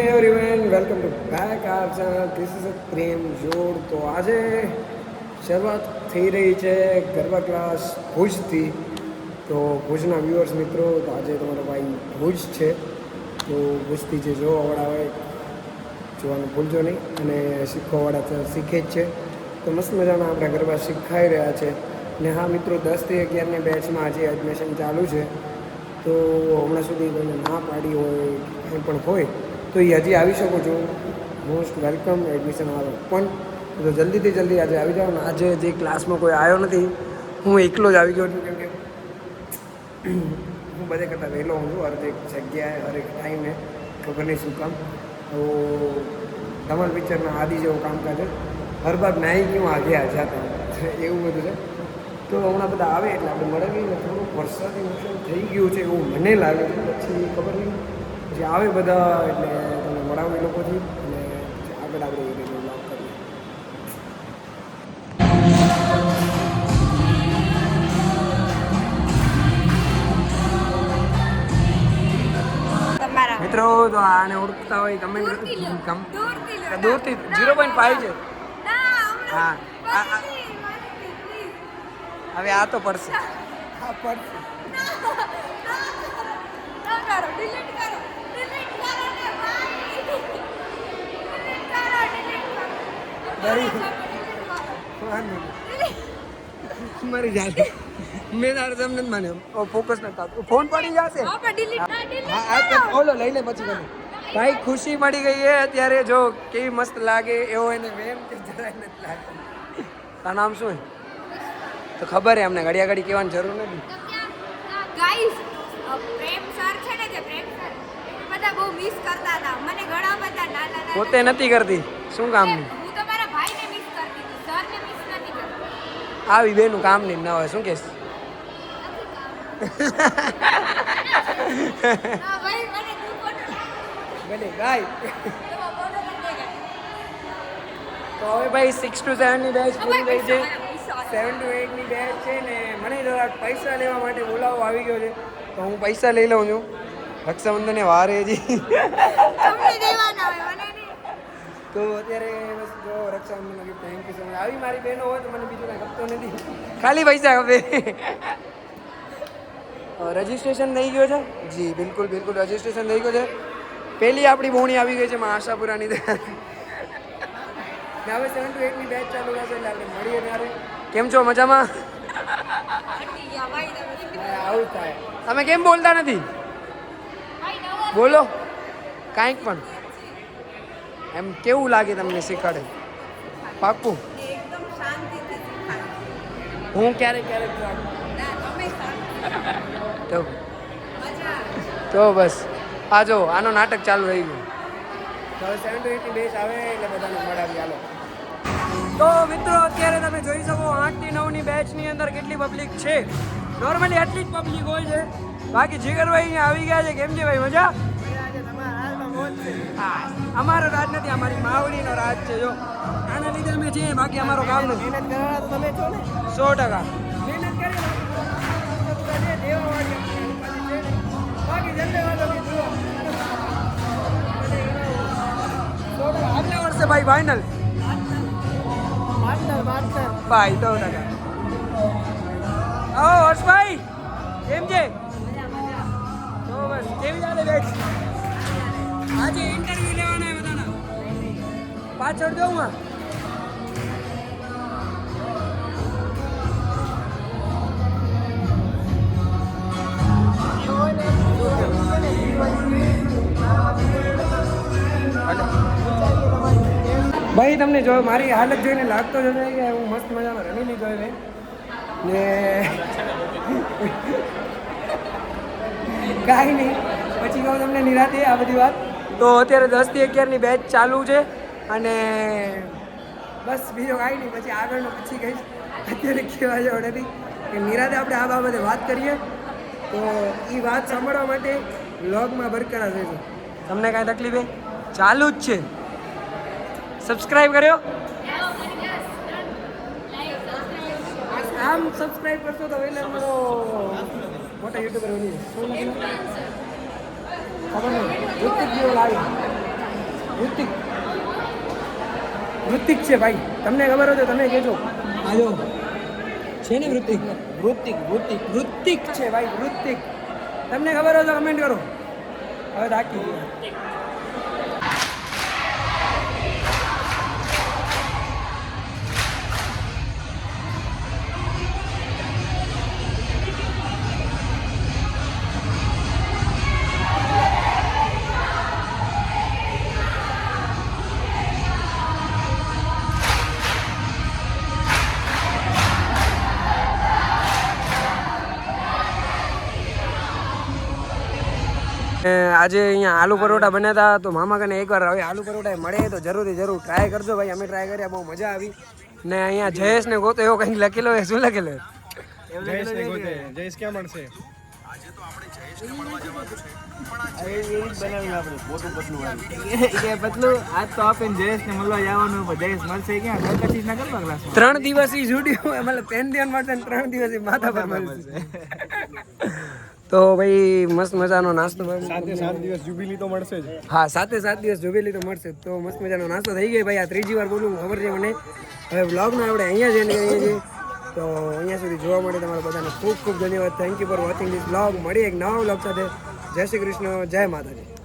Everyone welcome to back our channel. This is a પ્રેમ જોડ. તો આજે શરૂઆત થઈ રહી છે ગરબા ક્લાસ ભુજથી. તો ભુજના વ્યુઅર્સ મિત્રો, તો આજે તમારો ભાઈ ભુજ છે. તો ભુજથી જે જોવાવાળા હોય જોવાનું ભૂલજો નહીં, અને શીખવાવાળા તો શીખે જ છે. તો મસ્ત મજાના આપણા ગરબા શીખાઈ રહ્યા છે. ને હા મિત્રો, 10 થી 11ની બેચમાં આજે એડમિશન ચાલુ છે. તો હમણાં સુધી કોઈને ના પાડી હોય કંઈ પણ હોય તો એ હજી આવી શકો છો. Most welcome. એડમિશન આવે પણ તો જલ્દીથી જલ્દી આજે આવી જાઓ. ને આજે જે ક્લાસમાં કોઈ આવ્યો નથી, હું એકલો જ આવી ગયો છું. કેમ કે હું બધે કરતાં વહેલો હું છું હરેક જગ્યાએ, હરેક ટાઈમે. ખબર નહીં શું કામ. તો ધમાલ પિક્ચરના આદિ જેવું કામકાજ છે. હર બાર નાઈ ક્યું આગે આ જાતા એવું બધું છે. તો હમણાં બધા આવે એટલે આપણે મળે ને થોડુંક વરસાદી મોસમ થઈ ગયું છે એવું મને લાગે છે. પછી ખબર નહીં, પછી આવે બધા એટલે તમે મળાવો એ લોકોથી, અને આગળ આપણે એ રીતે લાભ કરીએ. મિત્રો, તો આને ઓળખતા હોય કમેન્ટ દૂરથી 0.5 છે. હા, હવે આ તો પડશે. હા પડશે. મરી જાય. મેં તારે તમને જ માન્યો, ફોકસ નથી થતું. ફોન પડી જશે. હા, ઓલો લઈ લે પછી મને. ભાઈ ખુશી મળી ગઈ છે અત્યારે. જો કેવી મસ્ત લાગે એવો એને વેમ કે જરાય નથી લાગતું. તારું નામ શું? તો ખબર હે અમને, ઘડિયા ઘડી કહેવાની જરૂર નથી. ગાઈસ, પ્રેમ સર છે ને, જે પ્રેમ સર બધા બહુ મિસ કરતા હતા મને. ઘણા બધા નાના પોતે નથી કરતી, શું કામની? હું તો મારા ભાઈને મિસ કરતી હતી, સરને મિસ નથી કરતી. આવી બેનું કામ નહીં ના હોય. શું કહેશ? હા ભાઈ, મને તું ફોટો ભલે ગાય. તો હવે ભાઈ 6 to 7 ની બેચ પૂરી થઈ છે. 7 to 8 ની બેચ છે ને. મને જરાક પૈસા લેવા માટે બોલાવો આવી ગયો છે, તો હું પૈસા લઈ લઉં છું. રક્ષાબંધને વારે હજી તમને દેવાના હોય, મને નહીં. તો અત્યારે બસ જો રક્ષાબંધનનો gift. Thank you so much. આવી મારી બહેનો હોય તો મને બીજું કાંઈ ગમતો નથી, ખાલી પૈસા ગમે. રજિસ્ટ્રેશન થઈ ગયો છે? જી બિલકુલ બિલકુલ, રજિસ્ટ્રેશન થઈ ગયું છે. પહેલી આપણી બોણી આવી ગઈ છે માં આશાપુરાની. ને હવે 7 to 8 ની બેચ ચાલુ થશે એટલે આપણે મળીએ ત્યારે. કેમ છો? મજામાં? આવું થાય. તમે કેમ બોલતા નથી? બોલો કાંઈક પણ. એમ કેવું લાગે તમને શીખવાડે? પાક્કું? એકદમ શાંતિથી શીખાય. હું ક્યારેક ક્યારેક ના, તમે શાંત. તો મજા આવે. તો બસ આ જો આનો નાટક ચાલુ રહી ગયું. તો હવે 7 to 8 ની બેચ આવે એટલે બધાને મળાવી. હાલો. તો મિત્રો, અત્યારે તમે જોઈ શકો 8 થી 9 ની બેચની અંદર કેટલી પબ્લિક છે. નોર્મલી આટલી જ પબ્લિક હોય છે. બાકી જીગરભાઈ અહીંયા આવી ગયા છે. કેમ છે ભાઈ? મજા? હા, અમારો રાજ નથી, અમારી માવડીનો રાજ છે. જો આના લીધે અમે છીએ, બાકી અમારો કામ નથી. મહેનત કરવાના તો તમે છો ને. 100% મહેનત કરી. આગલા વર્ષે ભાઈ ફાઇનલ ભાઈ 100%. આવો હર્ષભાઈ, કેમ છે? તો બસ કેવી ચાલે બેચ? આજે ઇન્ટરવ્યુ લેવાના બધાના. પાછળ દઉં માં. ભાઈ તમને જો મારી હાલત જોઈને લાગતો જ હશે કે હું મસ્ત મજામાં રમી લીધો હવે. ને કાંઈ નહીં, પછી કહું તમને નિરાતે આ બધી વાત. તો અત્યારે 10 થી 11ની બેચ ચાલુ છે, અને બસ બીજો કાંઈ નહીં. પછી આગળનું પછી કહીશ. અત્યારે કહેવા જેવું નથી કે નિરાતે આપણે આ બાબતે વાત કરીએ. તો એ વાત સાંભળવા માટે વ્લોગમાં બરકરાર રહેજો. તમને કાંઈ તકલીફ ચાલુ જ છે. સબસ્ક્રાઇબ કર્યો? આમ સબસ્ક્રાઇબ કરશો તો એટલે મારો મોટા યુટ્યુબર બની. ખબર નહીં યુટ્યુબ જેવું લાગે. વૃત્તિક છે ભાઈ, તમને ખબર હોય તો તમે કહેજો. આજો છે ને વૃત્તિક? વૃત્તિક છે ભાઈ, વૃત્તિક. તમને ખબર હોય તો કમેન્ટ કરો. હવે થાકી ગયા. આજે અહીંયા આલુ પરોઠા બન્યા હતા, તો મામા કને એકવાર હવે આલુ પરોઠા મળે તો જરૂર ટ્રાય કરજો ભાઈ. અમે ટ્રાય કર્યા, બહુ મજા આવી. ને અહીંયા જયેશ ને ગોતો એવો કંઈક લખેલો હોય, શું લખેલો? જયેશ ક્યાં મળશે? ત્રણ દિવસી જુડ્યો મતલબ 3 દિવસ માટે 3 દિવસી માથા પર મળશે. તો ભાઈ મસ્ત મજાનો નાસ્તો, 7 દિવસ જુબિલી તો મળશે જ. હા, 7 દિવસ જુબિલી તો મળશે. તો મસ્ત મજાનો નાસ્તો થઈ ગયો ભાઈ. આ ત્રીજી વાર બોલું, ખબર છે મને. હવે વ્લોગને આપણે અહીંયા જ એન્ડ કરીએ છીએ. તો અહીંયા સુધી જોવા માટે તમારા બધાને ખૂબ ખૂબ ધન્યવાદ. Thank you for watching this vlog. મળીએ એક નવા વ્લોગ સાથે. જય શ્રી કૃષ્ણ, જય માતાજી.